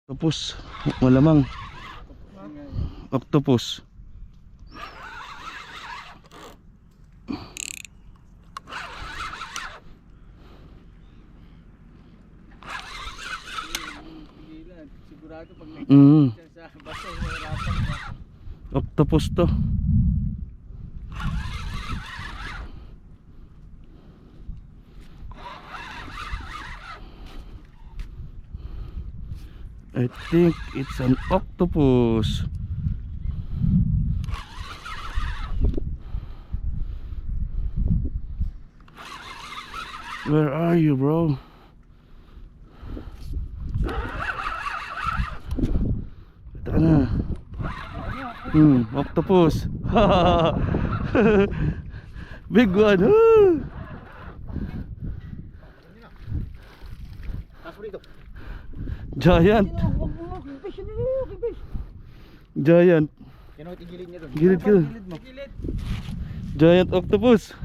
Octopus, malamang. Octopus. Sigurado pag may sa baso, hirapan na. Octopus to. I think it's an octopus. Where are you, bro? Ito na. Octopus. Big one. Giant. Giant. Gilid niya doon. Gilid ka. Giant octopus.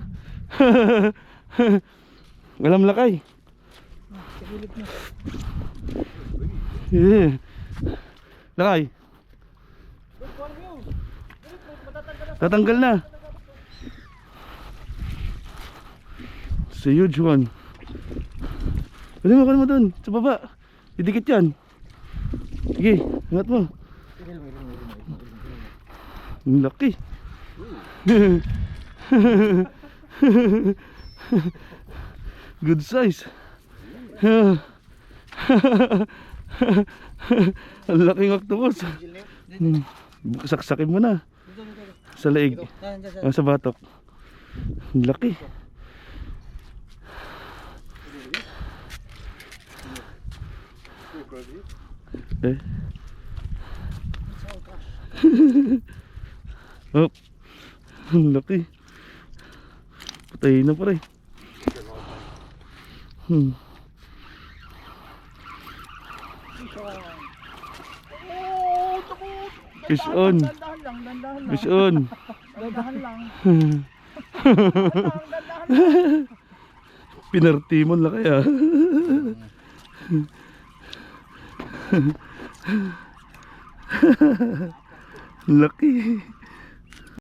Walang lakay. Yeah. Lakay. Tatanggal na. It's a huge one. Kunin mo dun sa baba. Didikit yan. Sige, ingat mo. Ang laki. Good size. Ang laking octopus. Saksakin mo na. Sa leeg. Sa batok. Ang laki. Oh, ang laki. Patay na pare. Fish on. Fish on. Dandahan lang. Pinartimon lang kaya. Laki.